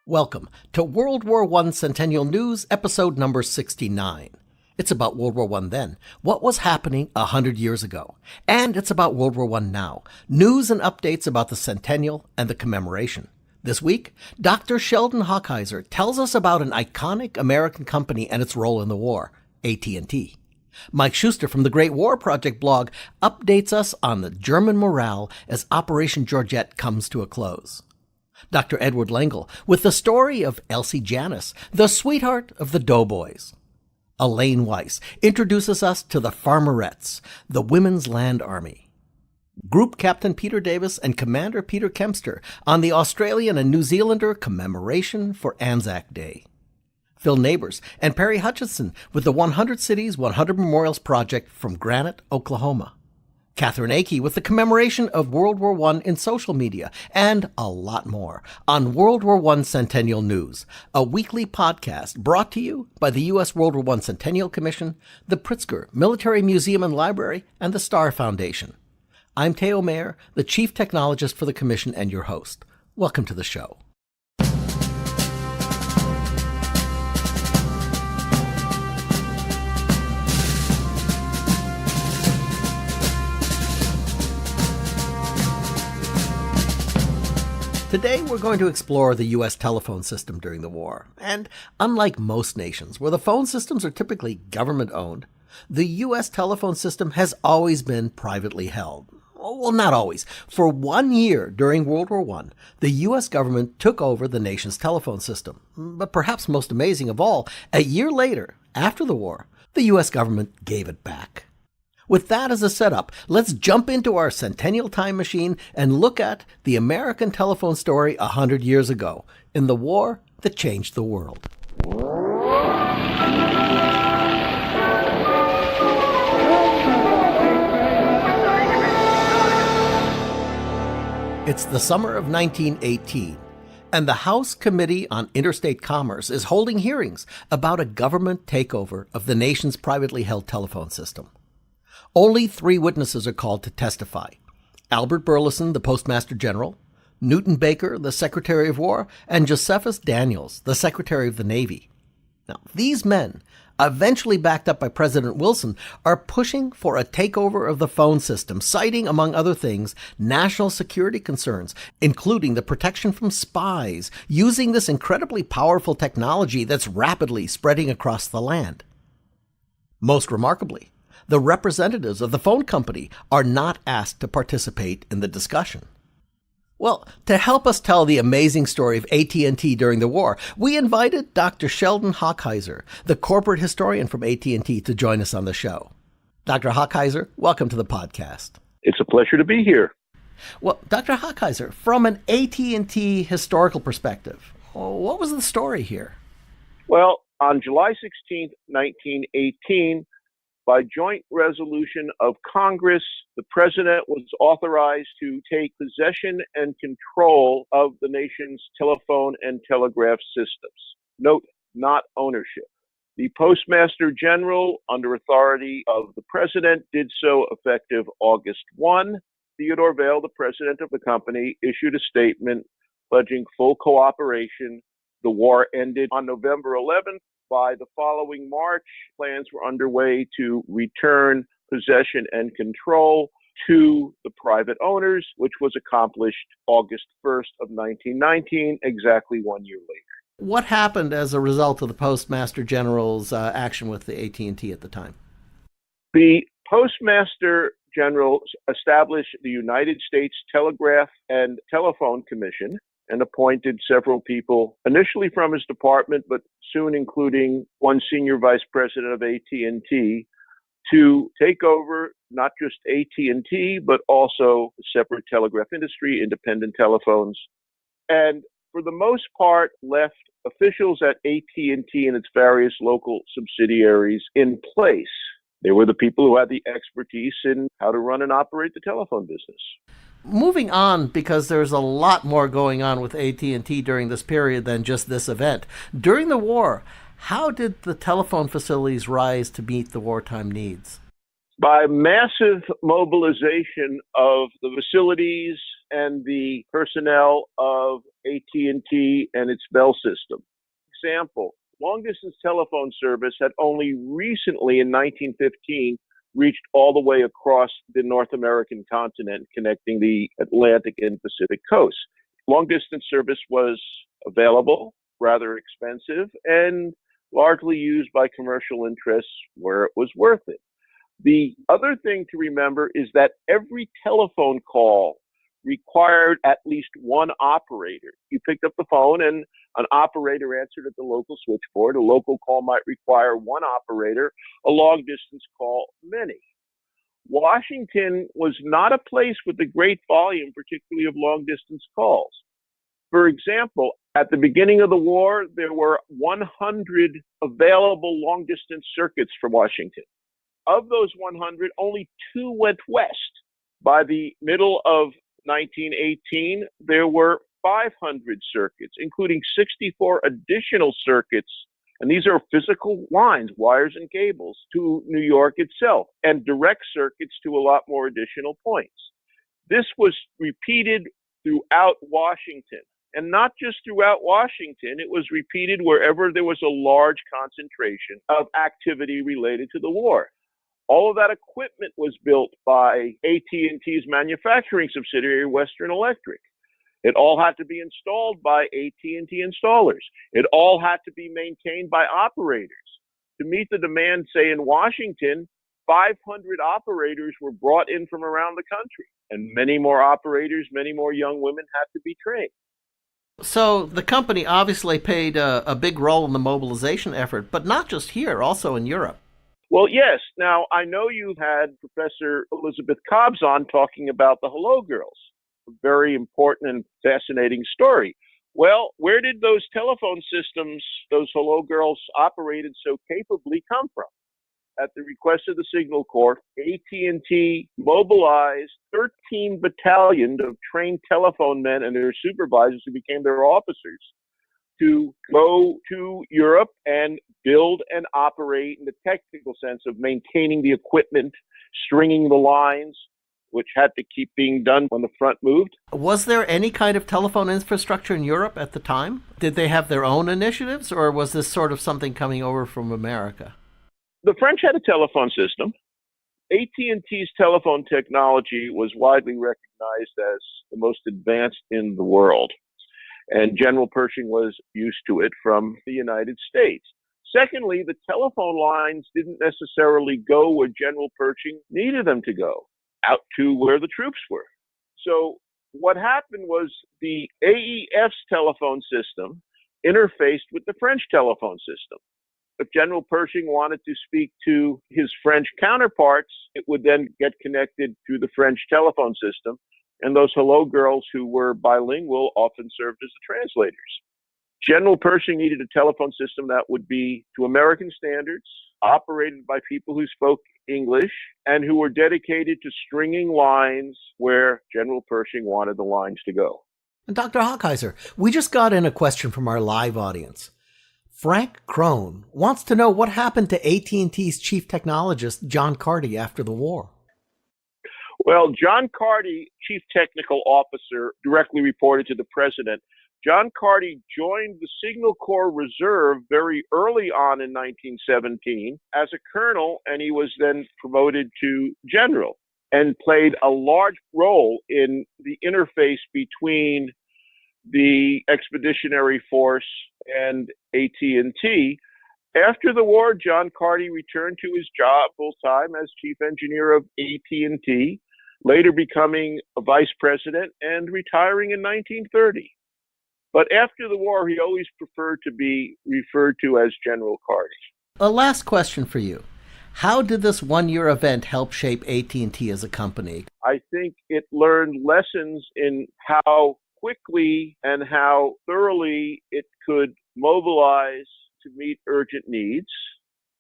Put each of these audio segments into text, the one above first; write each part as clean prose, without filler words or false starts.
Welcome to World War I Centennial News, episode number 69. It's about World War I then, what was happening 100 years ago. And it's about World War I now, news and updates about the Centennial and the commemoration. This week, Dr. Sheldon Hochheiser tells us about an iconic American company and its role in the war, AT&T. Mike Schuster from the Great War Project blog updates us on the German morale as Operation Georgette comes to a close. Dr. Edward Lengel with the story of Elsie Janis, the sweetheart of the Doughboys. Elaine Weiss introduces us to the Farmerettes, the Women's Land Army. Group Captain Peter Davis and Commander Peter Kempster on the Australian and New Zealander commemoration for Anzac Day. Phil Neighbors and Perry Hutchinson with the 100 Cities, 100 Memorials Project from Granite, Oklahoma. Catherine Akey with the commemoration of World War I in social media, and a lot more on World War I Centennial News, a weekly podcast brought to you by the U.S. World War I Centennial Commission, the Pritzker Military Museum and Library, and the Starr Foundation. I'm Teo Mayer, the Chief Technologist for the Commission and your host. Welcome to the show. Today, we're going to explore the U.S. telephone system during the war. And unlike most nations, where the phone systems are typically government-owned, the U.S. telephone system has always been privately held. Well, not always. For 1 year during World War I, the U.S. government took over the nation's telephone system. But perhaps most amazing of all, a year later, after the war, the U.S. government gave it back. With that as a setup, let's jump into our Centennial time machine and look at the American telephone story 100 years ago, in the war that changed the world. It's the summer of 1918, and the House Committee on Interstate Commerce is holding hearings about a government takeover of the nation's privately held telephone system. Only 3 witnesses are called to testify: Albert Burleson, the Postmaster General, Newton Baker, the Secretary of War, and Josephus Daniels, the Secretary of the Navy. Now, these men, eventually backed up by President Wilson, are pushing for a takeover of the phone system, citing, among other things, national security concerns, including the protection from spies, using this incredibly powerful technology that's rapidly spreading across the land. Most remarkably, the representatives of the phone company are not asked to participate in the discussion. Well, to help us tell the amazing story of AT&T during the war, we invited Dr. Sheldon Hochheiser, the corporate historian from AT&T, to join us on the show. Dr. Hochheiser, welcome to the podcast. It's a pleasure to be here. Well, Dr. Hochheiser, from an AT&T historical perspective, what was the story here? Well, on July 16, 1918, by joint resolution of Congress, the president was authorized to take possession and control of the nation's telephone and telegraph systems. Note, not ownership. The Postmaster General, under authority of the president, did so effective August 1. Theodore Vail, the president of the company, issued a statement pledging full cooperation. The war ended on November 11th. By the following March, plans were underway to return possession and control to the private owners, which was accomplished August 1st of 1919, exactly 1 year later. What happened as a result of the Postmaster General's action with the AT&T at the time? The Postmaster General established the United States Telegraph and Telephone Commission and appointed several people, initially from his department, but soon including one senior vice president of AT&T, to take over not just AT&T, but also the separate telegraph industry, independent telephones, and for the most part left officials at AT&T and its various local subsidiaries in place. They were the people who had the expertise in how to run and operate the telephone business. Moving on, because there's a lot more going on with AT&T during this period than just this event. During the war, how did the telephone facilities rise to meet the wartime needs? By massive mobilization of the facilities and the personnel of AT&T and its Bell system. Example, long-distance telephone service had only recently, in 1915, reached all the way across the North American continent, connecting the Atlantic and Pacific coasts. Long-distance service was available, rather expensive, and largely used by commercial interests where it was worth it. The other thing to remember is that every telephone call required at least one operator. You picked up the phone and an operator answered at the local switchboard. A local call might require one operator, a long distance call, many. Washington was not a place with a great volume, particularly of long distance calls. For example, at the beginning of the war, there were 100 available long distance circuits for Washington. Of those 100, only 2 went west. By the middle of 1918, there were 500 circuits, including 64 additional circuits, and these are physical lines, wires and cables, to New York itself, and direct circuits to a lot more additional points. This was repeated throughout Washington, and not just throughout Washington, it was repeated wherever there was a large concentration of activity related to the war. All of that equipment was built by AT&T's manufacturing subsidiary, Western Electric. It all had to be installed by AT&T installers. It all had to be maintained by operators. To meet the demand, say, in Washington, 500 operators were brought in from around the country, and many more operators, many more young women had to be trained. So the company obviously played a big role in the mobilization effort, but not just here, also in Europe. Well, yes. Now, I know you've had Professor Elizabeth Cobbs on talking about the Hello Girls, a very important and fascinating story. Well, where did those telephone systems, those Hello Girls operated so capably, come from? At the request of the Signal Corps, AT&T mobilized 13 battalions of trained telephone men and their supervisors who became their officers to go to Europe and build and operate in the technical sense of maintaining the equipment, stringing the lines, which had to keep being done when the front moved. Was there any kind of telephone infrastructure in Europe at the time? Did they have their own initiatives, or was this sort of something coming over from America? The French had a telephone system. AT&T's telephone technology was widely recognized as the most advanced in the world, and General Pershing was used to it from the United States. Secondly, the telephone lines didn't necessarily go where General Pershing needed them to go, out to where the troops were. So what happened was the AEF's telephone system interfaced with the French telephone system. If General Pershing wanted to speak to his French counterparts, it would then get connected through the French telephone system, and those Hello Girls who were bilingual often served as the translators. General Pershing needed a telephone system that would be to American standards, operated by people who spoke English, and who were dedicated to stringing lines where General Pershing wanted the lines to go. And Dr. Hockheiser, we just got in a question from our live audience. Frank Crone wants to know what happened to AT&T's chief technologist, John Carty, after the war. Well, John Carty, chief technical officer, directly reported to the president. John Carty joined the Signal Corps Reserve very early on in 1917 as a colonel, and he was then promoted to general and played a large role in the interface between the Expeditionary Force and AT&T. After the war, John Carty returned to his job full-time as chief engineer of AT&T, later becoming a vice president and retiring in 1930. But after the war, he always preferred to be referred to as General Carty. A last question for you. How did this one-year event help shape AT&T as a company? I think it learned lessons in how quickly and how thoroughly it could mobilize to meet urgent needs.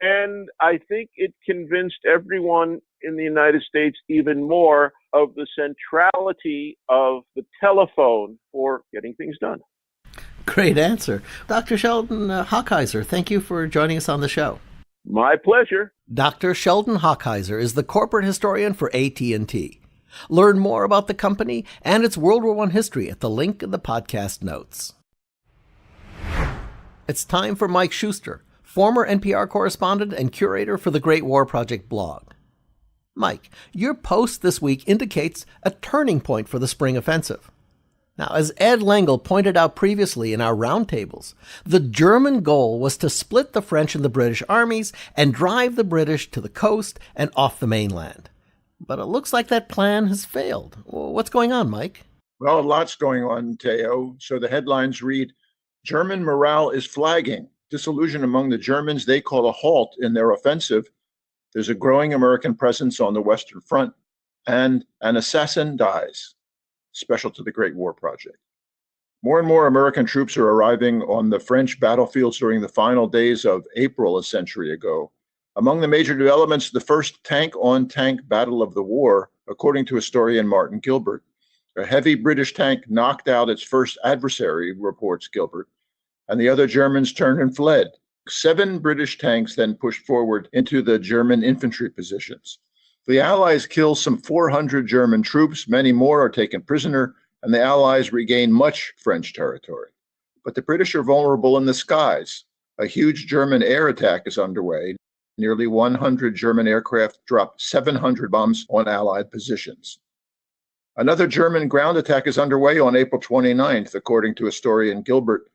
And I think it convinced everyone in the United States even more of the centrality of the telephone for getting things done. Great answer. Dr. Sheldon Hockheiser, thank you for joining us on the show. My pleasure. Dr. Sheldon Hockheiser is the corporate historian for AT&T. Learn more about the company and its World War I history at the link in the podcast notes. It's time for Mike Schuster, former NPR correspondent and curator for the Great War Project blog. Mike, your post this week indicates a turning point for the spring offensive. Now, as Ed Lengel pointed out previously in our roundtables, the German goal was to split the French and the British armies and drive the British to the coast and off the mainland. But it looks like that plan has failed. What's going on, Mike? Well, a lot's going on, Teo. So the headlines read, German morale is flagging. Disillusion among the Germans, they call a halt in their offensive. There's a growing American presence on the Western Front, and an assassin dies. Special to the Great War Project. More and more American troops are arriving on the French battlefields during the final days of April a century ago. Among the major developments, the first tank-on-tank battle of the war, according to historian Martin Gilbert. A heavy British tank knocked out its first adversary, reports Gilbert, and the other Germans turned and fled. 7 British tanks then pushed forward into the German infantry positions. The Allies kill some 400 German troops, many more are taken prisoner, and the Allies regain much French territory. But the British are vulnerable in the skies. A huge German air attack is underway. Nearly 100 German aircraft drop 700 bombs on Allied positions. Another German ground attack is underway on April 29th, according to historian Gilbert.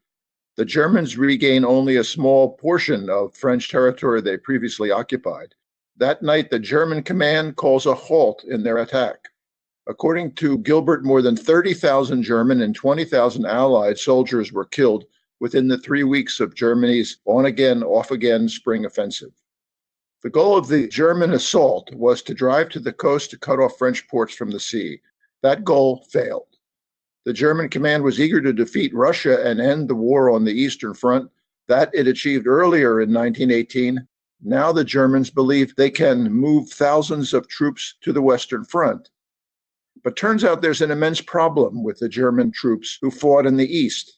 The Germans regain only a small portion of French territory they previously occupied. That night, the German command calls a halt in their attack. According to Gilbert, more than 30,000 German and 20,000 Allied soldiers were killed within the 3 weeks of Germany's on-again, off-again spring offensive. The goal of the German assault was to drive to the coast to cut off French ports from the sea. That goal failed. The German command was eager to defeat Russia and end the war on the Eastern Front. That it achieved earlier in 1918. Now the Germans believe they can move thousands of troops to the Western Front. But turns out there's an immense problem with the German troops who fought in the East.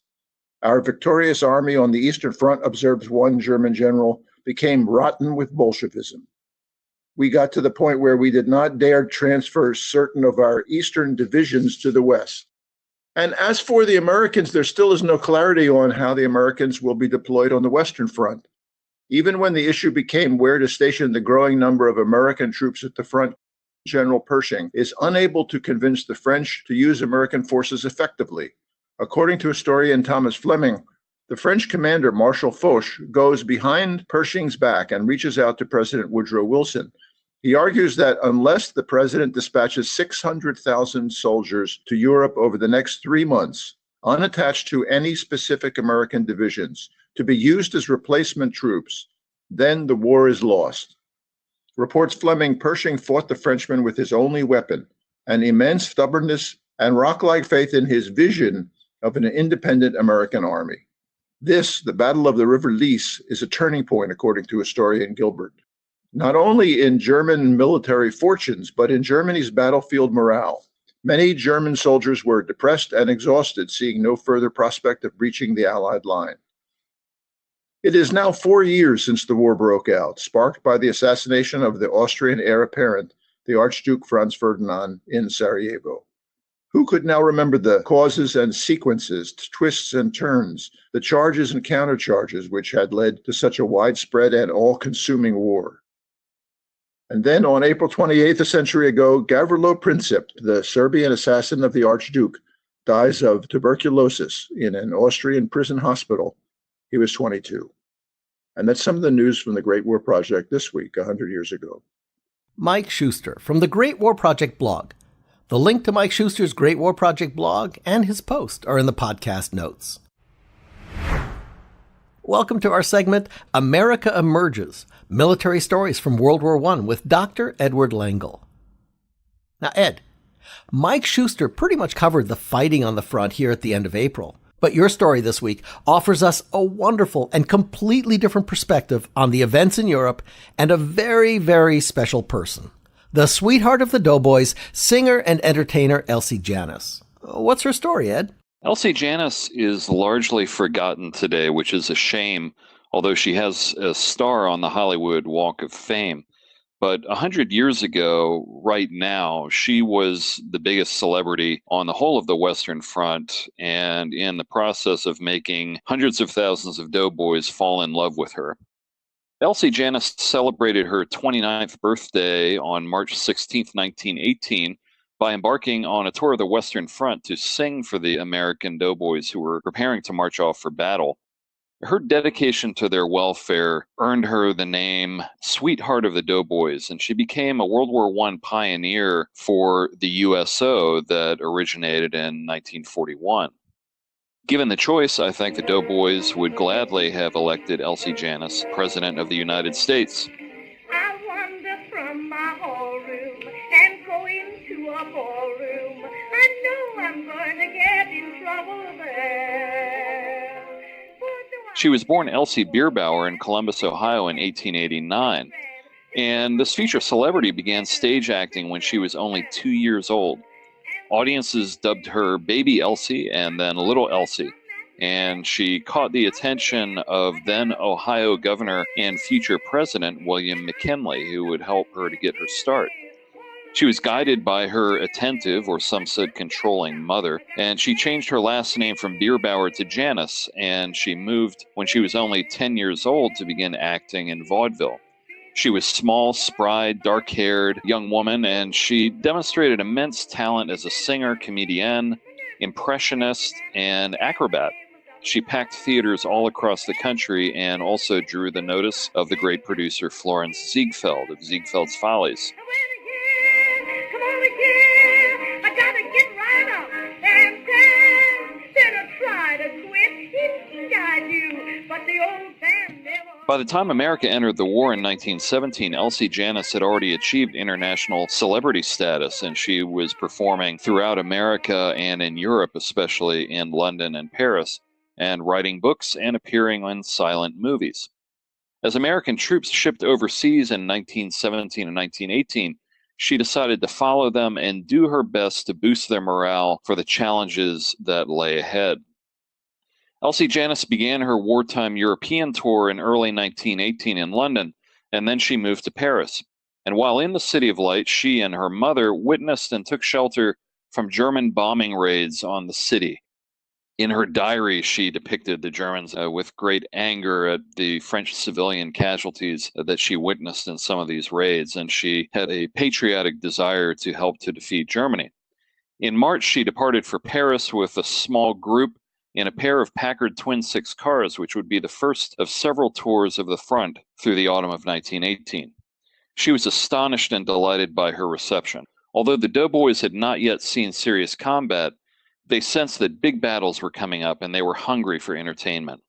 Our victorious army on the Eastern Front, observes one German general, became rotten with Bolshevism. We got to the point where we did not dare transfer certain of our Eastern divisions to the West. And as for the Americans, there still is no clarity on how the Americans will be deployed on the Western Front. Even when the issue became where to station the growing number of American troops at the front, General Pershing is unable to convince the French to use American forces effectively. According to historian Thomas Fleming, the French commander, Marshal Foch, goes behind Pershing's back and reaches out to President Woodrow Wilson. He argues that unless the president dispatches 600,000 soldiers to Europe over the next 3 months, unattached to any specific American divisions, to be used as replacement troops, then the war is lost. Reports Fleming, Pershing fought the Frenchman with his only weapon, an immense stubbornness and rock-like faith in his vision of an independent American army. This, the Battle of the River Lys, is a turning point, according to historian Gilbert. Not only in German military fortunes, but in Germany's battlefield morale. Many German soldiers were depressed and exhausted, seeing no further prospect of breaching the Allied line. It is now 4 years since the war broke out, sparked by the assassination of the Austrian heir apparent, the Archduke Franz Ferdinand, in Sarajevo. Who could now remember the causes and sequences, twists and turns, the charges and countercharges which had led to such a widespread and all-consuming war? And then on April 28th, a century ago, Gavrilo Princip, the Serbian assassin of the Archduke, dies of tuberculosis in an Austrian prison hospital. He was 22. And that's some of the news from the Great War Project this week, 100 years ago. Mike Schuster from the Great War Project blog. The link to Mike Schuster's Great War Project blog and his post are in the podcast notes. Welcome to our segment, America Emerges, Military Stories from World War I with Dr. Edward Lengel. Now, Ed, Mike Schuster pretty much covered the fighting on the front here at the end of April. But your story this week offers us a wonderful and completely different perspective on the events in Europe and a very, very special person. The sweetheart of the Doughboys, singer and entertainer Elsie Janis. What's her story, Ed? Elsie Janis is largely forgotten today, which is a shame, although she has a star on the Hollywood Walk of Fame. But 100 years ago, right now, she was the biggest celebrity on the whole of the Western Front, and in the process of making hundreds of thousands of doughboys fall in love with her. Elsie Janis celebrated her 29th birthday on March 16, 1918, by embarking on a tour of the Western Front to sing for the American doughboys who were preparing to march off for battle. Her dedication to their welfare earned her the name Sweetheart of the Doughboys, and she became a World War I pioneer for the USO that originated in 1941. Given the choice, I think the Doughboys would gladly have elected Elsie Janis President of the United States. I wander from my hallroom and go into a ballroom. I know I'm going to get in trouble there. She was born Elsie Bierbauer in Columbus, Ohio in 1889, and this future celebrity began stage acting when she was only 2 years old. Audiences dubbed her Baby Elsie and then Little Elsie, and she caught the attention of then Ohio Governor and future President William McKinley, who would help her to get her start. She was guided by her attentive, or some said controlling, mother, and she changed her last name from Bierbauer to Janis, and she moved when she was only 10 years old to begin acting in vaudeville. She was small, spry, dark-haired young woman, and she demonstrated immense talent as a singer, comedienne, impressionist, and acrobat. She packed theaters all across the country and also drew the notice of the great producer Florence Ziegfeld of Ziegfeld's Follies. I gotta get right up and dance. Then I try to quit. Indeed I do. But the old band never. By the time America entered the war in 1917, Elsie Janis had already achieved international celebrity status, and she was performing throughout America and in Europe, especially in London and Paris, and writing books and appearing in silent movies. As American troops shipped overseas in 1917 and 1918, she decided to follow them and do her best to boost their morale for the challenges that lay ahead. Elsie Janis began her wartime European tour in early 1918 in London, and then she moved to Paris. And while in the City of Light, she and her mother witnessed and took shelter from German bombing raids on the city. In her diary, she depicted the Germans with great anger at the French civilian casualties that she witnessed in some of these raids, and she had a patriotic desire to help to defeat Germany. In March, she departed for Paris with a small group in a pair of Packard Twin Six cars, which would be the first of several tours of the front through the autumn of 1918. She was astonished and delighted by her reception. Although the Doughboys had not yet seen serious combat, they sensed that big battles were coming up, and they were hungry for entertainment.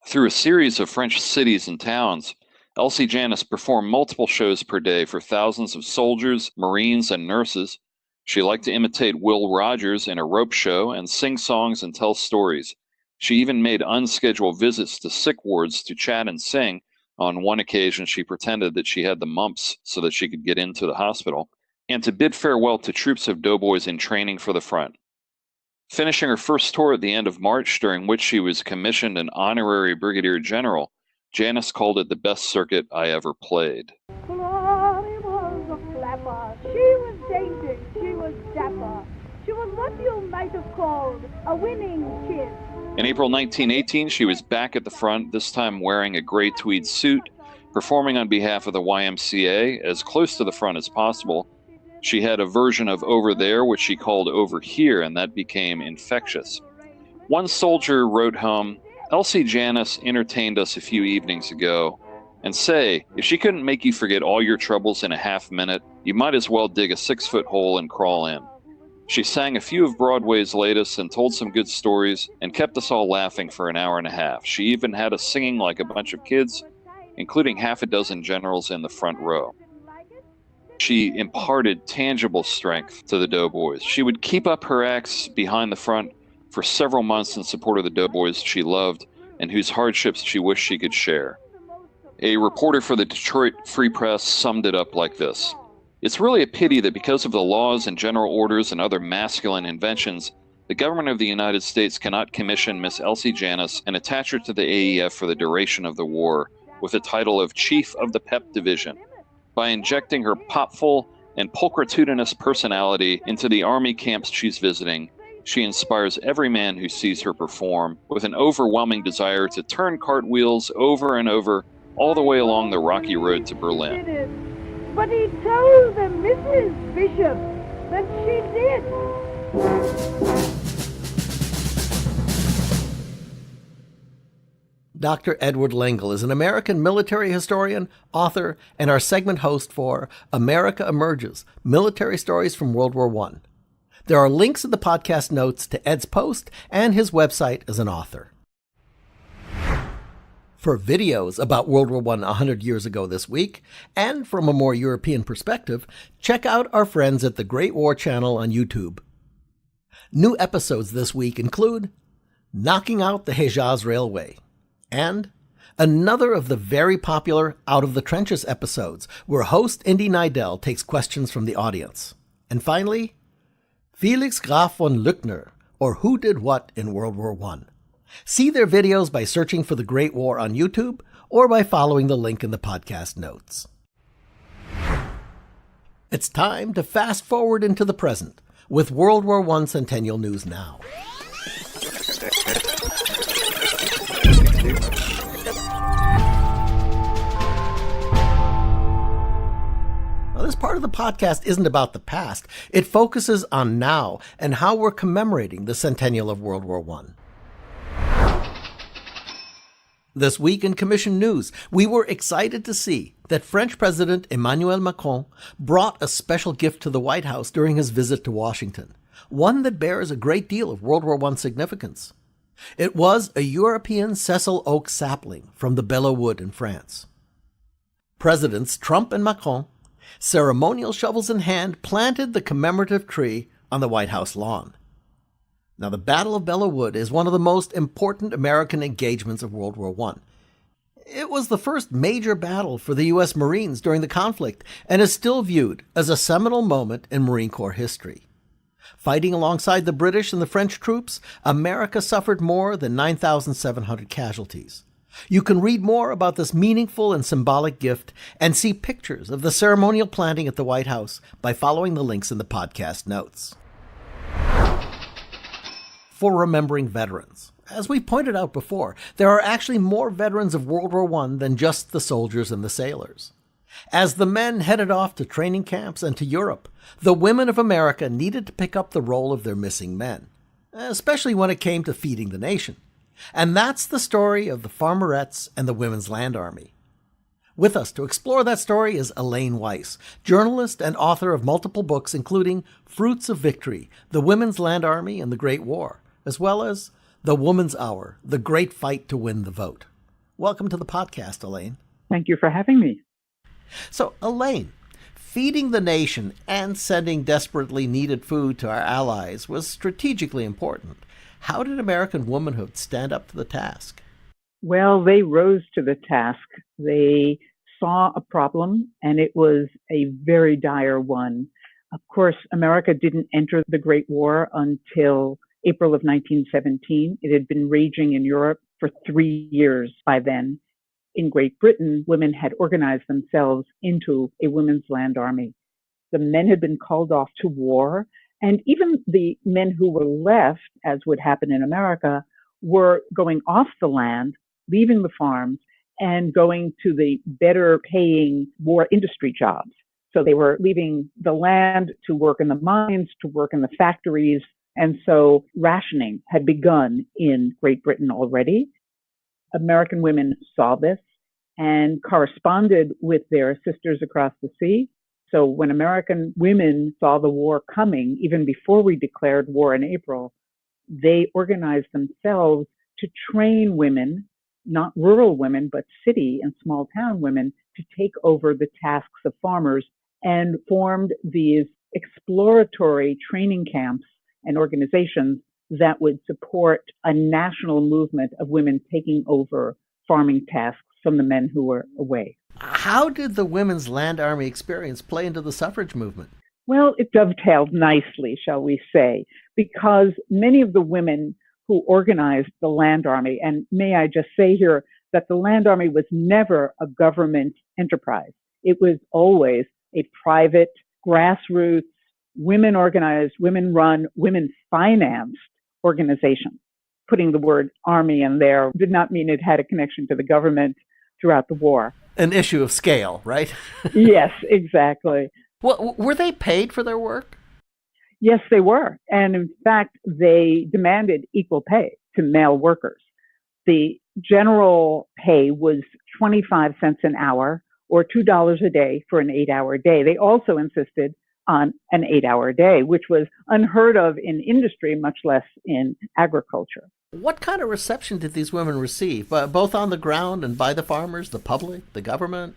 Through a series of French cities and towns, Elsie Janis performed multiple shows per day for thousands of soldiers, Marines, and nurses. She liked to imitate Will Rogers in a rope show and sing songs and tell stories. She even made unscheduled visits to sick wards to chat and sing. On one occasion, she pretended that she had the mumps so that she could get into the hospital, and to bid farewell to troops of doughboys in training for the front. Finishing her first tour at the end of March, during which she was commissioned an honorary brigadier general, Janis called it the best circuit I ever played. Glory was a flapper. She was dainty. She was dapper. She was what you might have called a winning kid. In April 1918, she was back at the front, this time wearing a gray tweed suit, performing on behalf of the YMCA as close to the front as possible. She had a version of Over There, which she called Over Here, and that became infectious. One soldier wrote home, "Elsie Janis entertained us a few evenings ago, and say, if she couldn't make you forget all your troubles in a half minute, you might as well dig a 6-foot hole and crawl in." She sang a few of Broadway's latest and told some good stories and kept us all laughing for an hour and a half. She even had us singing like a bunch of kids, including half a dozen generals in the front row. She imparted tangible strength to the Doughboys. She would keep up her acts behind the front for several months in support of the Doughboys she loved and whose hardships she wished she could share. A reporter for the Detroit Free Press summed it up like this: "It's really a pity that because of the laws and general orders and other masculine inventions, the government of the United States cannot commission Miss Elsie Janis and attach her to the AEF for the duration of the war with the title of Chief of the PEP Division. By injecting her popful and pulchritudinous personality into the army camps she's visiting, she inspires every man who sees her perform with an overwhelming desire to turn cartwheels over and over all the way along the rocky road to Berlin. But he told the Mrs. Bishop that she did. Dr. Edward Lengel is an American military historian, author, and our segment host for America Emerges, Military Stories from World War I. There are links in the podcast notes to Ed's post and his website as an author. For videos about World War I 100 years ago this week, and from a more European perspective, check out our friends at the Great War Channel on YouTube. New episodes this week include Knocking Out the Hejaz Railway, and another of the very popular Out of the Trenches episodes, where host Indy Nidell takes questions from the audience. And finally, Felix Graf von Lückner, or Who Did What in World War I. See their videos by searching for The Great War on YouTube or by following the link in the podcast notes. It's time to fast forward into the present with World War I Centennial News Now. Now, this part of the podcast isn't about the past. It focuses on now and how we're commemorating the centennial of World War I. This week in Commission News, we were excited to see that French President Emmanuel Macron brought a special gift to the White House during his visit to Washington, one that bears a great deal of World War I significance. It was a European Cecil oak sapling from the Belleau Wood in France. Presidents Trump and Macron, ceremonial shovels in hand, planted the commemorative tree on the White House lawn. Now, the Battle of Belleau Wood is one of the most important American engagements of World War I. It was the first major battle for the U.S. Marines during the conflict and is still viewed as a seminal moment in Marine Corps history. Fighting alongside the British and the French troops, America suffered more than 9,700 casualties. You can read more about this meaningful and symbolic gift and see pictures of the ceremonial planting at the White House by following the links in the podcast notes. For remembering veterans. As we pointed out before, there are actually more veterans of World War I than just the soldiers and the sailors. As the men headed off to training camps and to Europe, the women of America needed to pick up the role of their missing men, especially when it came to feeding the nation. And that's the story of the Farmerettes and the Women's Land Army. With us to explore that story is Elaine Weiss, journalist and author of multiple books including Fruits of Victory, The Women's Land Army and the Great War, as well as The Woman's Hour, The Great Fight to Win the Vote. Welcome to the podcast, Elaine. Thank you for having me. So, Elaine, feeding the nation and sending desperately needed food to our allies was strategically important. How did American womanhood stand up to the task? Well, they rose to the task. They saw a problem, and it was a very dire one. Of course, America didn't enter the Great War until April of 1917. It had been raging in Europe for 3 years by then. In Great Britain, women had organized themselves into a women's land army. The men had been called off to war, and even the men who were left, as would happen in America, were going off the land, leaving the farms, and going to the better paying war industry jobs. So they were leaving the land to work in the mines, to work in the factories. And so rationing had begun in Great Britain already. American women saw this and corresponded with their sisters across the sea. So when American women saw the war coming, even before we declared war in April, they organized themselves to train women, not rural women, but city and small town women, to take over the tasks of farmers, and formed these exploratory training camps and organizations that would support a national movement of women taking over farming tasks from the men who were away. How did the Women's Land Army experience play into the suffrage movement? Well, it dovetailed nicely, shall we say, because many of the women who organized the Land Army, and may I just say here that the Land Army was never a government enterprise. It was always a private, grassroots, women organized, women run, women financed organization. Putting the word army in there did not mean it had a connection to the government throughout the war. An issue of scale, right? Yes, exactly. Well, were they paid for their work? Yes, they were. And in fact, they demanded equal pay to male workers. The general pay was 25 cents an hour or $2 a day for an 8-hour day. They also insisted on an 8-hour day, which was unheard of in industry, much less in agriculture. What kind of reception did these women receive, both on the ground and by the farmers, the public, the government?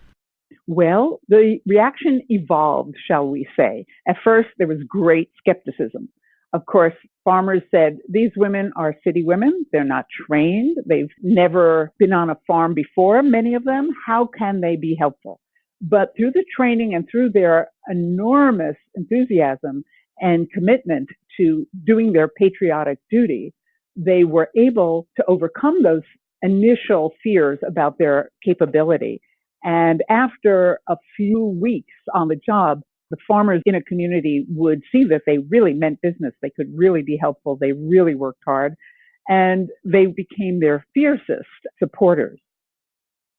Well, the reaction evolved, shall we say. At first, there was great skepticism. Of course, farmers said, these women are city women. They're not trained. They've never been on a farm before, many of them. How can they be helpful? But through the training and through their enormous enthusiasm and commitment to doing their patriotic duty, they were able to overcome those initial fears about their capability. And after a few weeks on the job, the farmers in a community would see that they really meant business. They could really be helpful. They really worked hard. And they became their fiercest supporters.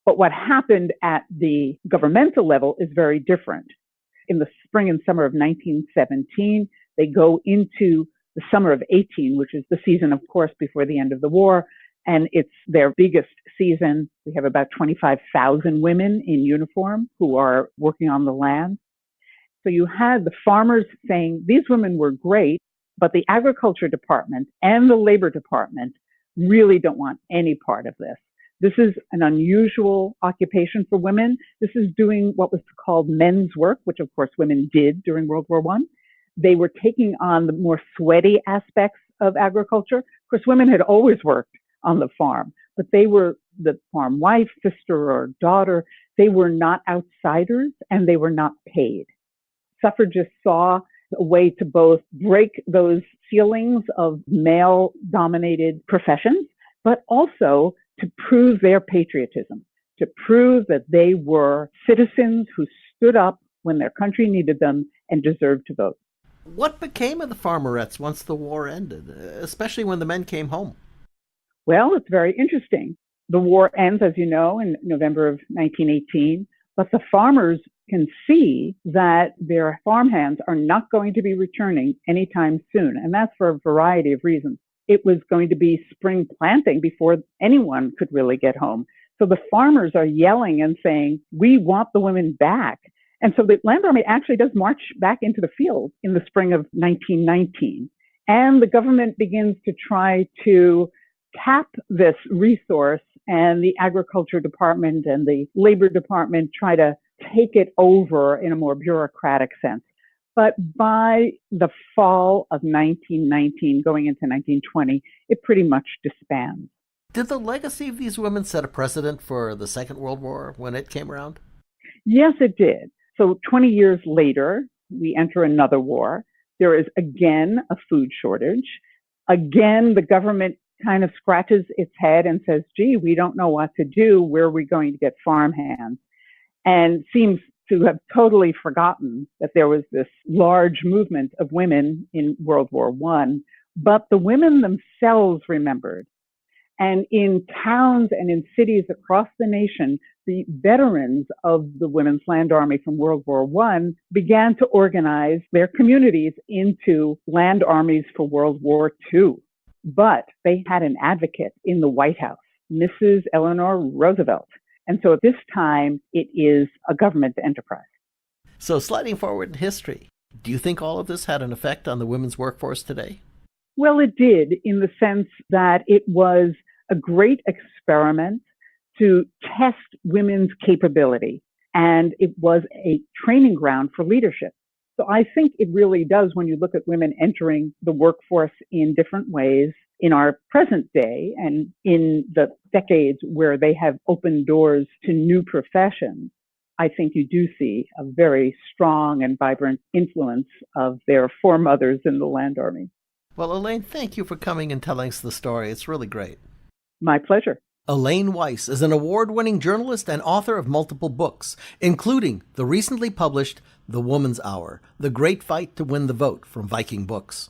But what happened at the governmental level is very different. In the spring and summer of 1917, they go into the summer of 18, which is the season, of course, before the end of the war. And it's their biggest season. We have about 25,000 women in uniform who are working on the land. So you had the farmers saying these women were great, but the agriculture department and the labor department really don't want any part of this. This is an unusual occupation for women. This is doing what was called men's work, which of course women did during World War I. They were taking on the more sweaty aspects of agriculture. Of course, women had always worked on the farm, but they were the farm wife, sister, or daughter. They were not outsiders and they were not paid. Suffragists saw a way to both break those ceilings of male-dominated professions, but also to prove their patriotism, to prove that they were citizens who stood up when their country needed them and deserved to vote. What became of the farmerettes once the war ended, especially when the men came home? Well, it's very interesting. The war ends, as you know, in November of 1918, but the farmers can see that their farmhands are not going to be returning anytime soon, and that's for a variety of reasons. It was going to be spring planting before anyone could really get home. So the farmers are yelling and saying, we want the women back. And so the Land Army actually does march back into the field in the spring of 1919. And the government begins to try to cap this resource, and the agriculture department and the labor department try to take it over in a more bureaucratic sense. But by the fall of 1919, going into 1920, it pretty much disbands. Did the legacy of these women set a precedent for the Second World War when it came around? Yes, it did. So 20 years later, we enter another war. There is again a food shortage. Again, the government kind of scratches its head and says, gee, we don't know what to do. Where are we going to get farmhands? And seems to have totally forgotten that there was this large movement of women in World War I, but the women themselves remembered. And in towns and in cities across the nation, the veterans of the Women's Land Army from World War I began to organize their communities into land armies for World War II. But they had an advocate in the White House, Mrs. Eleanor Roosevelt. And so at this time, it is a government enterprise. So sliding forward in history, do you think all of this had an effect on the women's workforce today? Well, it did, in the sense that it was a great experiment to test women's capability. And it was a training ground for leadership. So I think it really does, when you look at women entering the workforce in different ways in our present day and in the decades where they have opened doors to new professions, I think you do see a very strong and vibrant influence of their foremothers in the Land Army. Well, Elaine, thank you for coming and telling us the story. It's really great. My pleasure. Elaine Weiss is an award-winning journalist and author of multiple books, including the recently published The Woman's Hour, The Great Fight to Win the Vote from Viking Books.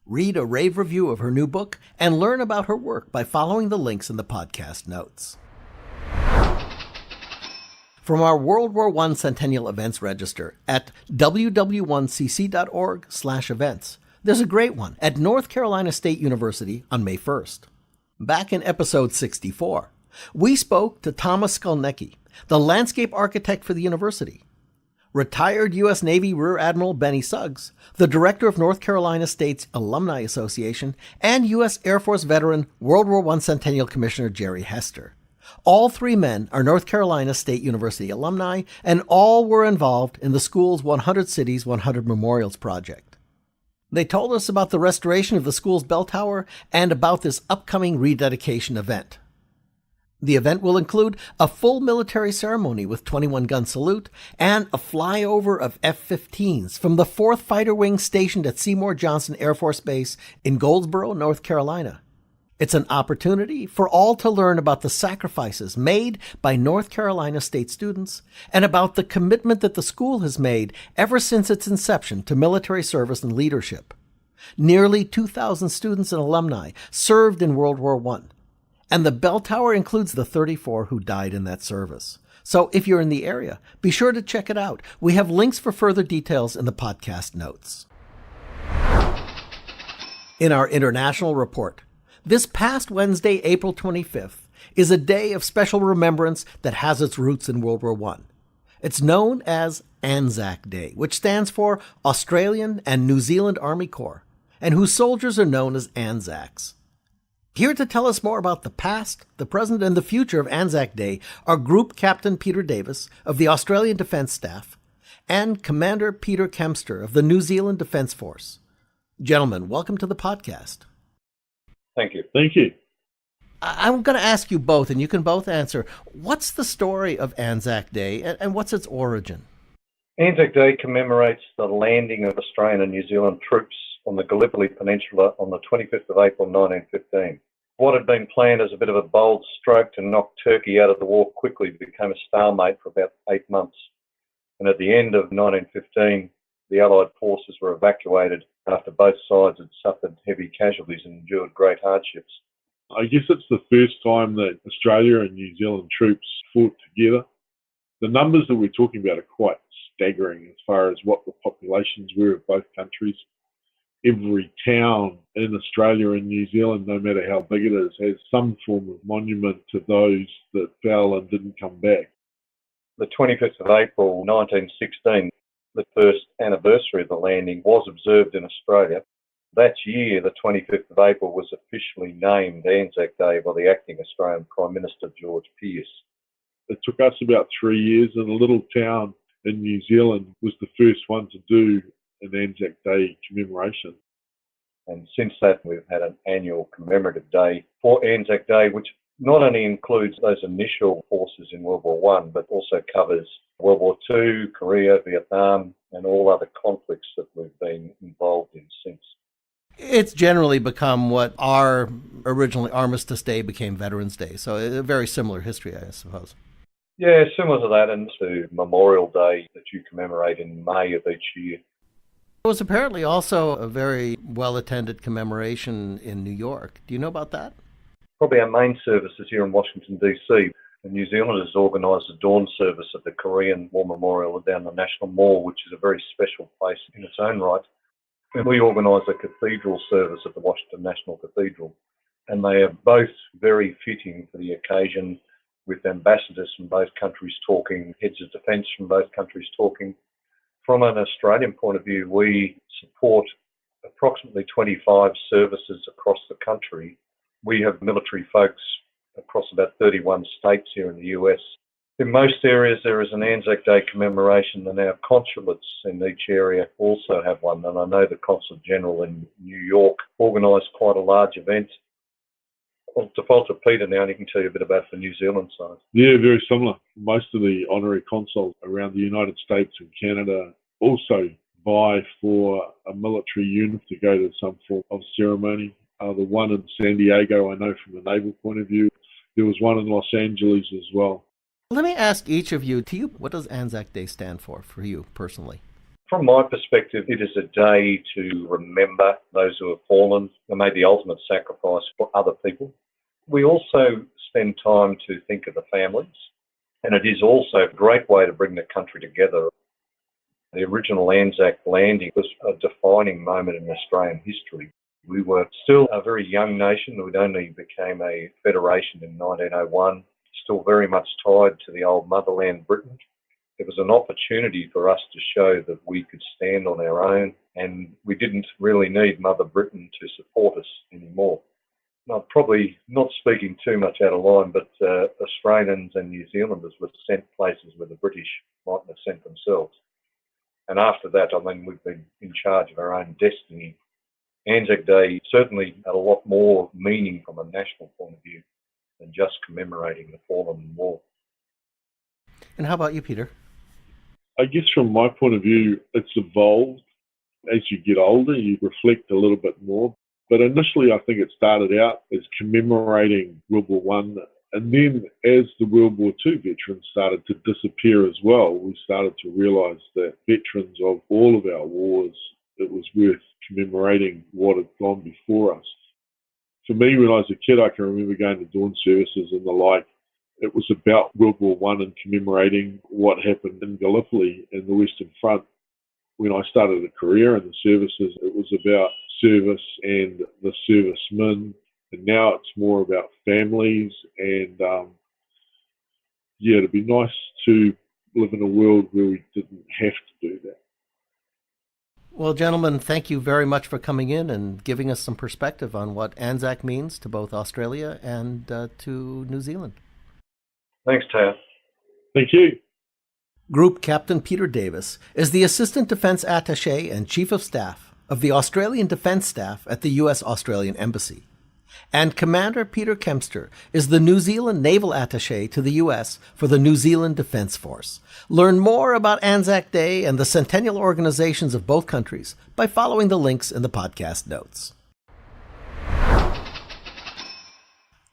Read a rave review of her new book and learn about her work by following the links in the podcast notes. From our World War I Centennial Events Register at ww1cc.org/events, there's a great one at North Carolina State University on May 1st. Back in episode 64, we spoke to Thomas Skolnicki, the landscape architect for the university. Retired U.S. Navy Rear Admiral Benny Suggs, the director of North Carolina State's Alumni Association, and U.S. Air Force veteran World War I Centennial Commissioner Jerry Hester. All three men are North Carolina State University alumni, and all were involved in the school's 100 Cities, 100 Memorials project. They told us about the restoration of the school's bell tower and about this upcoming rededication event. The event will include a full military ceremony with 21-gun salute and a flyover of F-15s from the 4th Fighter Wing stationed at Seymour Johnson Air Force Base in Goldsboro, North Carolina. It's an opportunity for all to learn about the sacrifices made by North Carolina State students and about the commitment that the school has made ever since its inception to military service and leadership. Nearly 2,000 students and alumni served in World War I, and the bell tower includes the 34 who died in that service. So if you're in the area, be sure to check it out. We have links for further details in the podcast notes. In our international report, this past Wednesday, April 25th, is a day of special remembrance that has its roots in World War I. It's known as Anzac Day, which stands for Australian and New Zealand Army Corps, and whose soldiers are known as Anzacs. Here to tell us more about the past, the present, and the future of Anzac Day are Group Captain Peter Davis of the Australian Defence Staff and Commander Peter Kempster of the New Zealand Defence Force. Gentlemen, welcome to the podcast. Thank you. Thank you. I'm going to ask you both, and you can both answer. What's the story of Anzac Day, and what's its origin? Anzac Day commemorates the landing of Australian and New Zealand troops on the Gallipoli Peninsula on the 25th of April 1915. What had been planned as a bit of a bold stroke to knock Turkey out of the war quickly became a stalemate for about 8 months. And at the end of 1915, the Allied forces were evacuated after both sides had suffered heavy casualties and endured great hardships. I guess it's the first time that Australia and New Zealand troops fought together. The numbers that we're talking about are quite staggering as far as what the populations were of both countries. Every town in Australia and New Zealand, no matter how big it is, has some form of monument to those that fell and didn't come back. The 25th of April 1916, the first anniversary of the landing, was observed in Australia. That year, the 25th of April, was officially named Anzac Day by the acting Australian Prime Minister George Pearce. It took us about 3 years, and a little town in New Zealand was the first one to do an Anzac Day commemoration. And since that, we've had an annual commemorative day for Anzac Day, which not only includes those initial forces in World War I, but also covers World War II, Korea, Vietnam, and all other conflicts that we've been involved in since. It's generally become what our originally Armistice Day became Veterans Day, so a very similar history, I suppose. Yeah, similar to that, and to Memorial Day that you commemorate in May of each year. It was apparently also a very well-attended commemoration in New York. Do you know about that? Probably our main service is here in Washington, D.C. The New Zealanders organised a dawn service at the Korean War Memorial down the National Mall, which is a very special place in its own right. And we organised a cathedral service at the Washington National Cathedral. And they are both very fitting for the occasion, with ambassadors from both countries talking, heads of defence from both countries talking. From an Australian point of view, we support approximately 25 services across the country. We have military folks across about 31 states here in the US. In most areas, there is an Anzac Day commemoration, and our consulates in each area also have one. And I know the Consul General in New York organised quite a large event. I'll default to Peter now, and he can tell you a bit about the New Zealand side. Yeah, very similar. Most of the honorary consuls around the United States and Canada also vie for a military unit to go to some form of ceremony. The one in San Diego, I know from the naval point of view, There was one in Los Angeles as well. Let me ask each of you, what does Anzac Day stand for you personally? From my perspective, it is a day to remember those who have fallen and made the ultimate sacrifice for other people. We also spend time to think of the families, and it is also a great way to bring the country together. The original Anzac landing was a defining moment in Australian history. We were still a very young nation. We'd only became a federation in 1901, still very much tied to the old motherland Britain. It was an opportunity for us to show that we could stand on our own and we didn't really need Mother Britain to support us anymore. I'm probably not speaking too much out of line, but Australians and New Zealanders were sent places where the British mightn't have sent themselves. And after that, we've been in charge of our own destiny. Anzac Day certainly had a lot more meaning from a national point of view than just commemorating the fallen in war. And how about you, Peter? I guess from my point of view, it's evolved. As you get older, you reflect a little bit more. But initially, I think it started out as commemorating World War I. And then as the World War II veterans started to disappear as well, we started to realise that veterans of all of our wars, it was worth commemorating what had gone before us. For me, when I was a kid, I can remember going to dawn services and the like. It was about World War I and commemorating what happened in Gallipoli in the Western Front. When I started a career in the services, it was about service and the servicemen. And now it's more about families. And it'd be nice to live in a world where we didn't have to do that. Well, gentlemen, thank you very much for coming in and giving us some perspective on what Anzac means to both Australia and to New Zealand. Thanks, Tao. Thank you. Group Captain Peter Davis is the Assistant Defense Attaché and Chief of Staff of the Australian Defence Staff at the U.S. Australian Embassy. And Commander Peter Kempster is the New Zealand Naval Attaché to the U.S. for the New Zealand Defence Force. Learn more about Anzac Day and the centennial organizations of both countries by following the links in the podcast notes.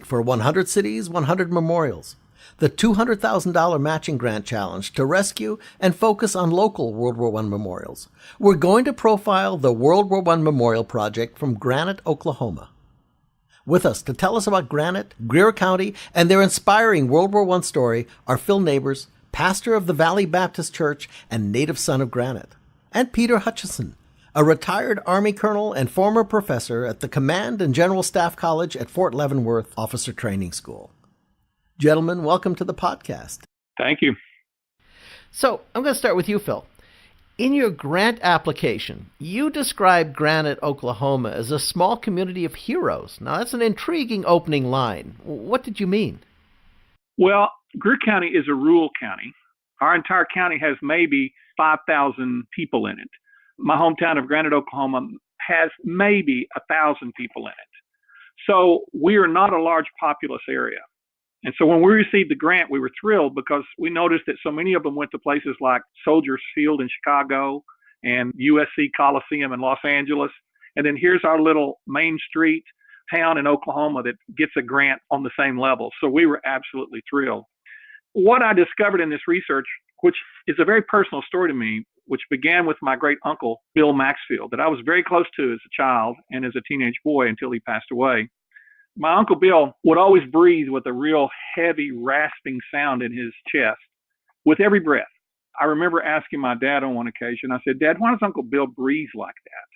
For 100 Cities, 100 Memorials, the $200,000 matching grant challenge to rescue and focus on local World War I memorials. We're going to profile the World War I Memorial Project from Granite, Oklahoma. With us to tell us about Granite, Greer County, and their inspiring World War I story are Phil Neighbors, pastor of the Valley Baptist Church and native son of Granite, and Peter Hutchison, a retired Army colonel and former professor at the Command and General Staff College at Fort Leavenworth Officer Training School. Gentlemen, welcome to the podcast. Thank you. So, I'm going to start with you, Phil. In your grant application, you described Granite, Oklahoma as a small community of heroes. Now, that's an intriguing opening line. What did you mean? Well, Greer County is a rural county. Our entire county has maybe 5,000 people in it. My hometown of Granite, Oklahoma has maybe 1,000 people in it. So we are not a large populous area. And so when we received the grant, we were thrilled because we noticed that so many of them went to places like Soldiers Field in Chicago and USC Coliseum in Los Angeles. And then here's our little Main Street town in Oklahoma that gets a grant on the same level. So we were absolutely thrilled. What I discovered in this research, which is a very personal story to me, which began with my great uncle, Bill Maxfield, that I was very close to as a child and as a teenage boy until he passed away. My Uncle Bill would always breathe with a real heavy, rasping sound in his chest with every breath. I remember asking my dad on one occasion, I said, "Dad, why does Uncle Bill breathe like that?"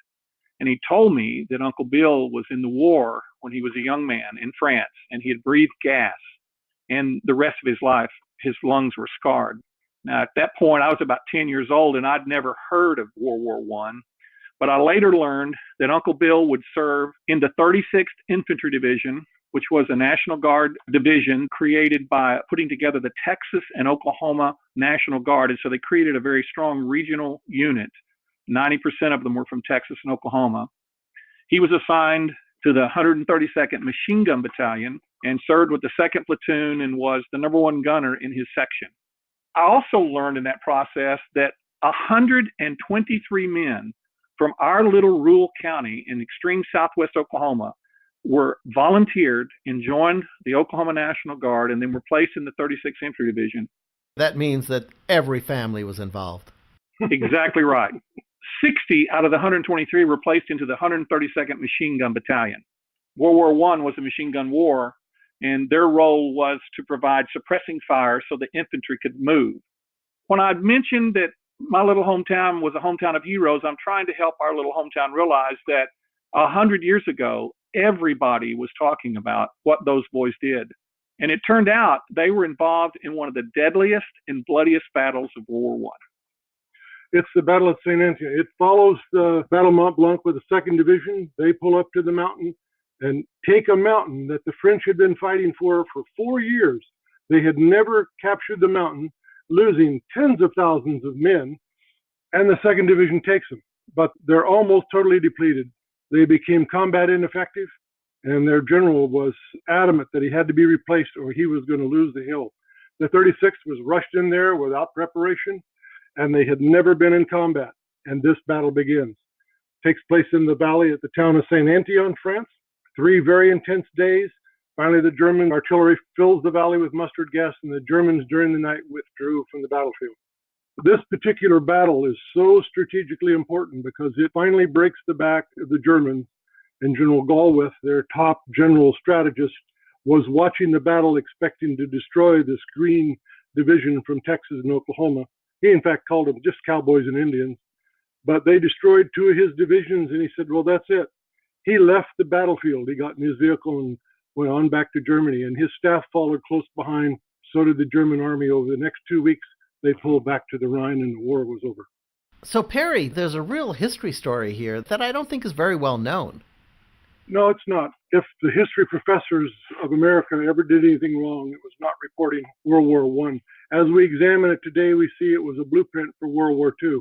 And he told me that Uncle Bill was in the war when he was a young man in France, and he had breathed gas. And the rest of his life, his lungs were scarred. Now, at that point, I was about 10 years old, and I'd never heard of World War I. But I later learned that Uncle Bill would serve in the 36th Infantry Division, which was a National Guard division created by putting together the Texas and Oklahoma National Guard. And so they created a very strong regional unit. 90% of them were from Texas and Oklahoma. He was assigned to the 132nd Machine Gun Battalion and served with the 2nd Platoon and was the #1 gunner in his section. I also learned in that process that 123 men from our little rural county in extreme southwest Oklahoma were volunteered and joined the Oklahoma National Guard and then were placed in the 36th Infantry Division. That means that every family was involved. Exactly right. 60 out of the 123 were placed into the 132nd Machine Gun Battalion. World War I was a machine gun war, and their role was to provide suppressing fire so the infantry could move. When I mentioned that my little hometown was a hometown of heroes, I'm trying to help our little hometown realize that 100 years ago, everybody was talking about what those boys did. And it turned out they were involved in one of the deadliest and bloodiest battles of World War I. It's the Battle of St. Antony. It follows the Battle of Mont Blanc with the 2nd Division. They pull up to the mountain and take a mountain that the French had been fighting for 4 years. They had never captured the mountain, losing tens of thousands of men, and the 2nd Division takes them. But they're almost totally depleted. They became combat ineffective, and their general was adamant that he had to be replaced or he was going to lose the hill. The 36th was rushed in there without preparation, and they had never been in combat, and this battle begins. It takes place in the valley at the town of St. Antony, France. 3 very intense days. Finally, the German artillery fills the valley with mustard gas, and the Germans during the night withdrew from the battlefield. This particular battle is so strategically important because it finally breaks the back of the Germans, and General Galwith, their top general strategist, was watching the battle expecting to destroy this Green Division from Texas and Oklahoma. He, in fact, called them just cowboys and Indians. But they destroyed 2 of his divisions, and he said, well, that's it. He left the battlefield. He got in his vehicle and went on back to Germany, and his staff followed close behind. So did the German army. Over the next 2 weeks, they pulled back to the Rhine, and the war was over. So, Perry, there's a real history story here that I don't think is very well known. No, it's not. If the history professors of America ever did anything wrong, it was not reporting World War I. As we examine it today, we see it was a blueprint for World War II.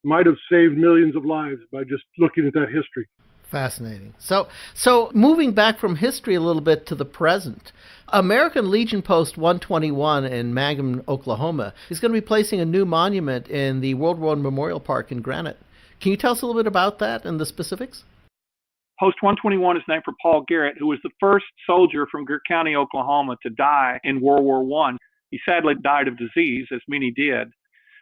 Might have saved millions of lives by just looking at that history. Fascinating. So moving back from history a little bit to the present, American Legion Post 121 in Magnum, Oklahoma, is going to be placing a new monument in the World War I Memorial Park in Granite. Can you tell us a little bit about that and the specifics? Post 121 is named for Paul Garrett, who was the first soldier from Greer County, Oklahoma, to die in World War I. He sadly died of disease, as many did.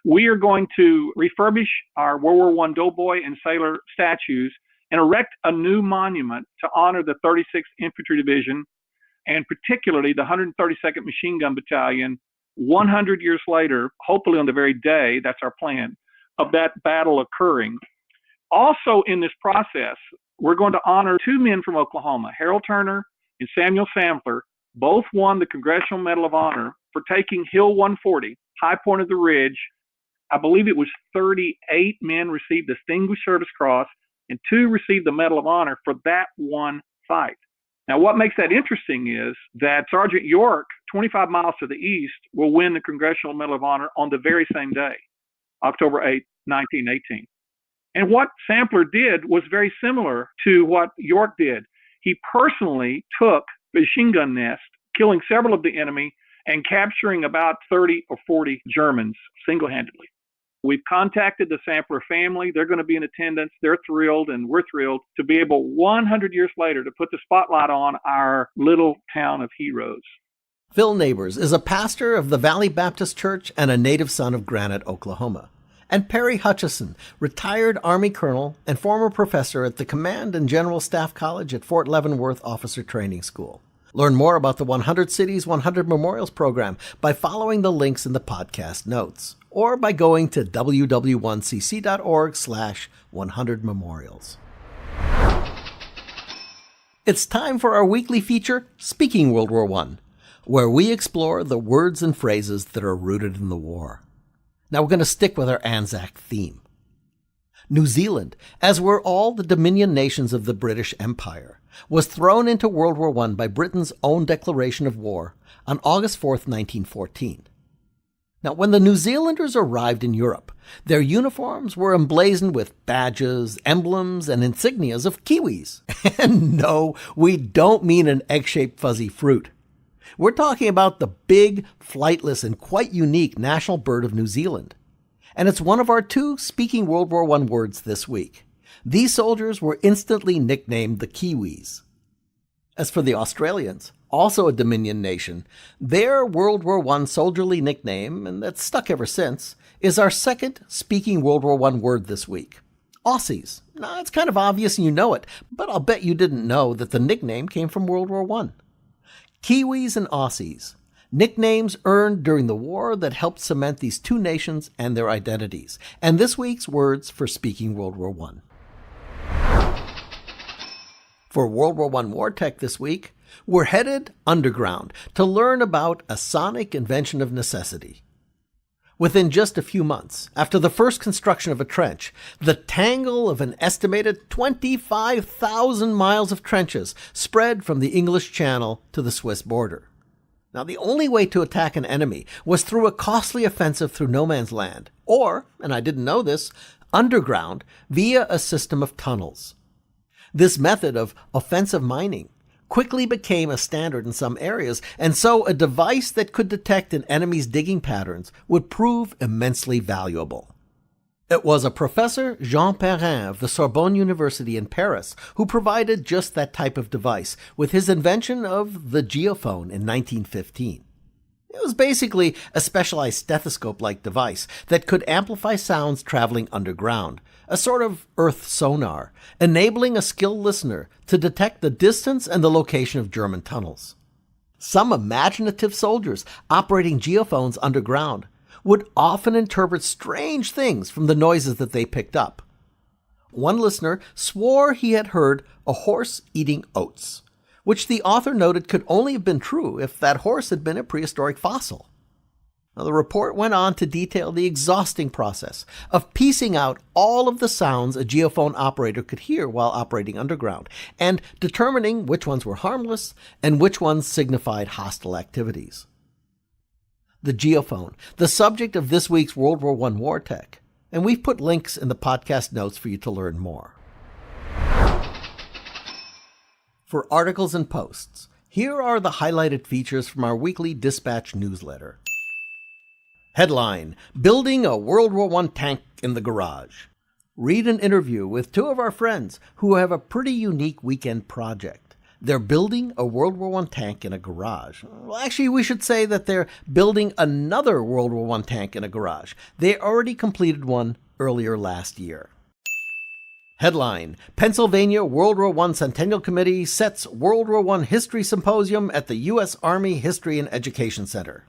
We are going to refurbish our World War I Doughboy and sailor statues and erect a new monument to honor the 36th Infantry Division and particularly the 132nd Machine Gun Battalion 100 years later, hopefully on the very day, that's our plan, of that battle occurring. Also in this process, we're going to honor 2 men from Oklahoma, Harold Turner and Samuel Sampler. Both won the Congressional Medal of Honor for taking Hill 140, high point of the ridge. I believe it was 38 men received the Distinguished Service Cross and 2 received the Medal of Honor for that one fight. Now, what makes that interesting is that Sergeant York, 25 miles to the east, will win the Congressional Medal of Honor on the very same day, October 8, 1918. And what Sampler did was very similar to what York did. He personally took the machine gun nest, killing several of the enemy and capturing about 30 or 40 Germans single-handedly. We've contacted the Sampler family. They're going to be in attendance. They're thrilled, and we're thrilled to be able 100 years later to put the spotlight on our little town of heroes. Phil Neighbors is a pastor of the Valley Baptist Church and a native son of Granite, Oklahoma. And Perry Hutchison, retired Army colonel and former professor at the Command and General Staff College at Fort Leavenworth Officer Training School. Learn more about the 100 Cities, 100 Memorials program by following the links in the podcast notes or by going to ww1cc.org/100memorials. It's time for our weekly feature, Speaking World War I, where we explore the words and phrases that are rooted in the war. Now we're going to stick with our Anzac theme. New Zealand, as were all the Dominion nations of the British Empire, was thrown into World War I by Britain's own declaration of war on August 4th, 1914. Now, when the New Zealanders arrived in Europe, their uniforms were emblazoned with badges, emblems, and insignias of Kiwis. And no, we don't mean an egg-shaped fuzzy fruit. We're talking about the big, flightless, and quite unique national bird of New Zealand. And it's one of our 2 Speaking World War I words this week. These soldiers were instantly nicknamed the Kiwis. As for the Australians, also a Dominion nation, their World War I soldierly nickname, and that's stuck ever since, is our second speaking World War I word this week. Aussies. Now, it's kind of obvious and you know it, but I'll bet you didn't know that the nickname came from World War I. Kiwis and Aussies. Nicknames earned during the war that helped cement these two nations and their identities. And this week's words for speaking World War I. For World War I War Tech this week, we're headed underground to learn about a sonic invention of necessity. Within just a few months, after the first construction of a trench, the tangle of an estimated 25,000 miles of trenches spread from the English Channel to the Swiss border. Now, the only way to attack an enemy was through a costly offensive through no man's land, or, and I didn't know this, underground via a system of tunnels. This method of offensive mining quickly became a standard in some areas, and so a device that could detect an enemy's digging patterns would prove immensely valuable. It was a Professor Jean Perrin of the Sorbonne University in Paris who provided just that type of device with his invention of the geophone in 1915. It was basically a specialized stethoscope-like device that could amplify sounds traveling underground, a sort of earth sonar, enabling a skilled listener to detect the distance and the location of German tunnels. Some imaginative soldiers operating geophones underground would often interpret strange things from the noises that they picked up. One listener swore he had heard a horse eating oats, which the author noted could only have been true if that horse had been a prehistoric fossil. Now, the report went on to detail the exhausting process of piecing out all of the sounds a geophone operator could hear while operating underground, and determining which ones were harmless and which ones signified hostile activities. The geophone, the subject of this week's World War I War Tech, and we've put links in the podcast notes for you to learn more. For articles and posts, here are the highlighted features from our weekly Dispatch newsletter. Headline: Building a World War I Tank in the Garage. Read an interview with two of our friends who have a pretty unique weekend project. They're building a World War I tank in a garage. Well, actually, we should say that they're building another World War I tank in a garage. They already completed one earlier last year. Headline: Pennsylvania World War I Centennial Committee sets World War I History Symposium at the U.S. Army History and Education Center.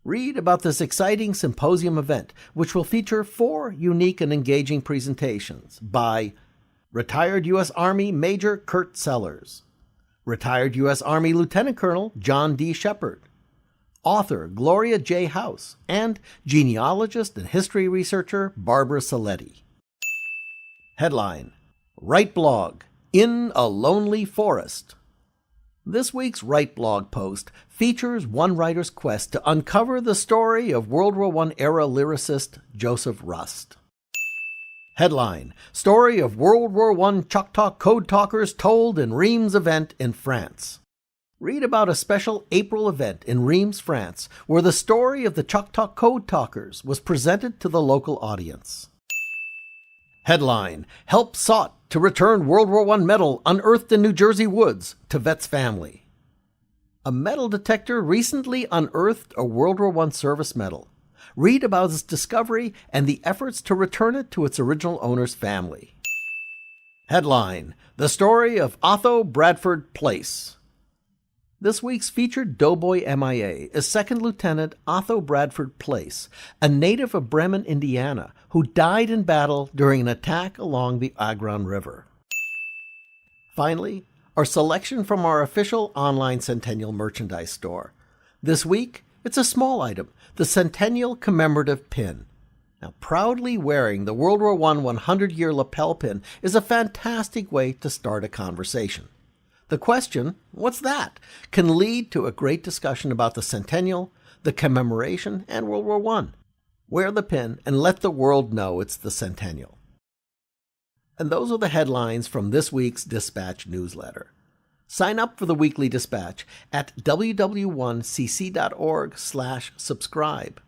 Read about this exciting symposium event, which will feature 4 unique and engaging presentations by retired U.S. Army Major Kurt Sellers, retired U.S. Army Lieutenant Colonel John D. Shepard, author Gloria J. House, and genealogist and history researcher Barbara Saletti. Headline: Write Blog, In a Lonely Forest. This week's Write blog post features one writer's quest to uncover the story of World War I era lyricist Joseph Rust. Headline: Story of World War I Choctaw Code Talkers told in Reims event in France. Read about a special April event in Reims, France, where the story of the Choctaw Code Talkers was presented to the local audience. Headline: Help sought to return World War I medal unearthed in New Jersey woods to vet's family. A metal detector recently unearthed a World War I service medal. Read about its discovery and the efforts to return it to its original owner's family. Headline: The story of Otho Bradford Place. This week's featured Doughboy MIA is Second Lieutenant Otho Bradford Place, a native of Bremen, Indiana, who died in battle during an attack along the Agron River. Finally, our selection from our official online Centennial merchandise store. This week, it's a small item, the Centennial Commemorative Pin. Now, proudly wearing the World War I 100-year lapel pin is a fantastic way to start a conversation. The question, what's that, can lead to a great discussion about the Centennial, the commemoration, and World War I. Wear the pin and let the world know it's the Centennial. And those are the headlines from this week's Dispatch newsletter. Sign up for the weekly Dispatch at ww1cc.org/subscribe.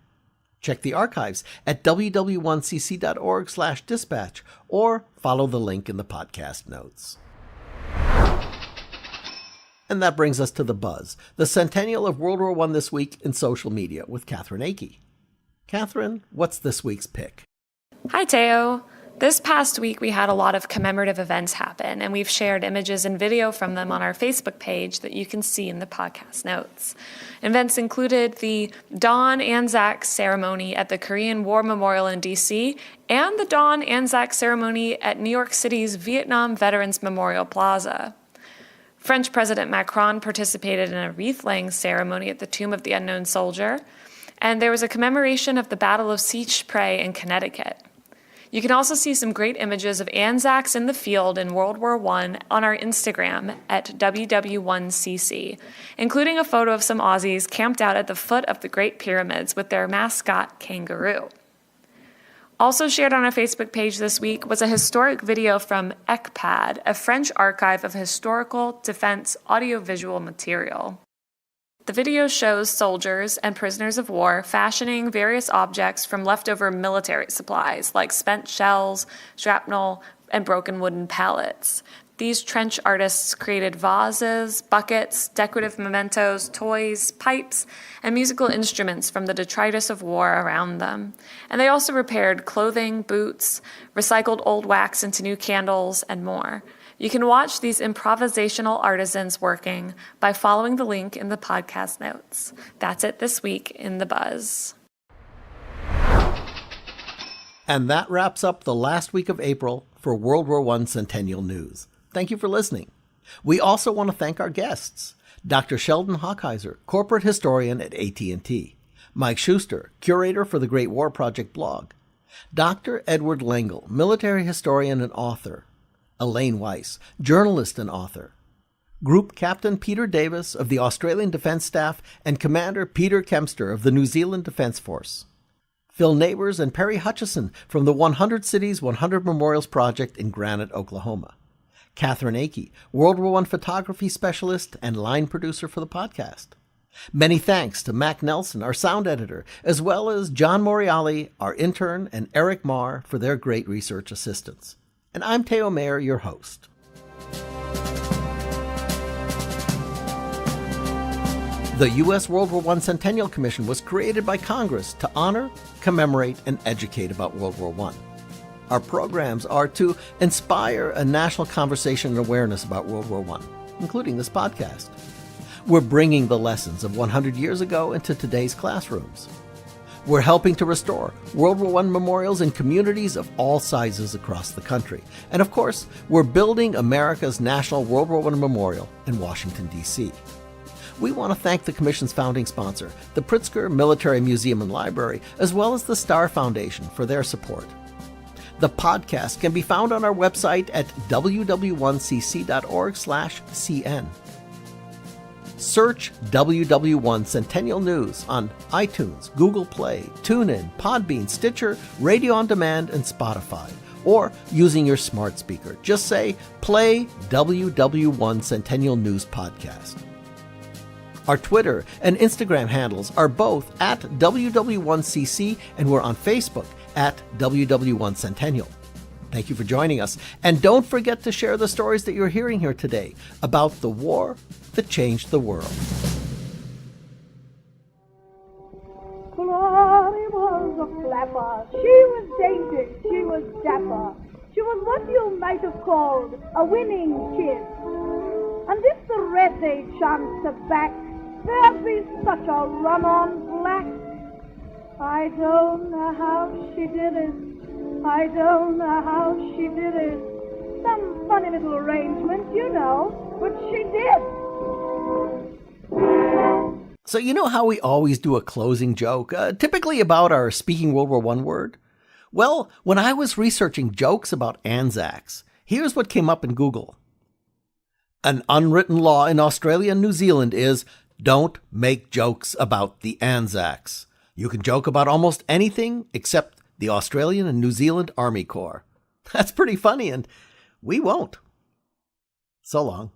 Check the archives at ww1cc.org/dispatch or follow the link in the podcast notes. And that brings us to The Buzz, the centennial of World War I this week in social media with Catherine Akey. Catherine, what's this week's pick? Hi, Teo. This past week, we had a lot of commemorative events happen, and we've shared images and video from them on our Facebook page that you can see in the podcast notes. Events included the Dawn Anzac ceremony at the Korean War Memorial in D.C. and the Dawn Anzac ceremony at New York City's Vietnam Veterans Memorial Plaza. French President Macron participated in a wreath-laying ceremony at the Tomb of the Unknown Soldier, and there was a commemoration of the Battle of Seicheprey in Connecticut. You can also see some great images of Anzacs in the field in World War I on our Instagram at WW1CC, including a photo of some Aussies camped out at the foot of the Great Pyramids with their mascot, kangaroo. Also shared on our Facebook page this week was a historic video from ECPAD, a French archive of historical defense audiovisual material. The video shows soldiers and prisoners of war fashioning various objects from leftover military supplies like spent shells, shrapnel, and broken wooden pallets. These trench artists created vases, buckets, decorative mementos, toys, pipes, and musical instruments from the detritus of war around them. And they also repaired clothing, boots, recycled old wax into new candles, and more. You can watch these improvisational artisans working by following the link in the podcast notes. That's it this week in The Buzz. And that wraps up the last week of April for World War I Centennial News. Thank you for listening. We also want to thank our guests, Dr. Sheldon Hockheiser, corporate historian at AT&T, Mike Schuster, curator for the Great War Project blog, Dr. Edward Lengel, military historian and author, Elaine Weiss, journalist and author, Group Captain Peter Davis of the Australian Defence Staff and Commander Peter Kempster of the New Zealand Defence Force, Phil Neighbors and Perry Hutchison from the 100 Cities, 100 Memorials Project in Granite, Oklahoma, Catherine Akey, World War I photography specialist and line producer for the podcast. Many thanks to Mac Nelson, our sound editor, as well as John Moriali, our intern, and Eric Marr for their great research assistance. And I'm Teo Mayer, your host. The U.S. World War I Centennial Commission was created by Congress to honor, commemorate, and educate about World War I. Our programs are to inspire a national conversation and awareness about World War I, including this podcast. We're bringing the lessons of 100 years ago into today's classrooms. We're helping to restore World War I memorials in communities of all sizes across the country. And of course, we're building America's National World War I Memorial in Washington, D.C. We want to thank the Commission's founding sponsor, the Pritzker Military Museum and Library, as well as the Starr Foundation for their support. The podcast can be found on our website at ww1cc.org/cn. Search WW1 Centennial News on iTunes, Google Play, TuneIn, Podbean, Stitcher, Radio On Demand, and Spotify. Or using your smart speaker, just say, play WW1 Centennial News Podcast. Our Twitter and Instagram handles are both at WW1CC, and we're on Facebook at WW1 Centennial. Thank you for joining us. And don't forget to share the stories that you're hearing here today about the war that changed the world. Glory was a flapper. She was dainty. She was dapper. She was what you might have called a winning kiss. And if the red they chanced to back, there'd be such a run on black. I don't know how she did it. I don't know how she did it. Some funny little arrangement, you know, but she did. So you know how we always do a closing joke, typically about our speaking World War I word? Well, when I was researching jokes about Anzacs, here's what came up in Google. An unwritten law in Australia and New Zealand is, don't make jokes about the Anzacs. You can joke about almost anything except the Australian and New Zealand Army Corps. That's pretty funny, and we won't. So long.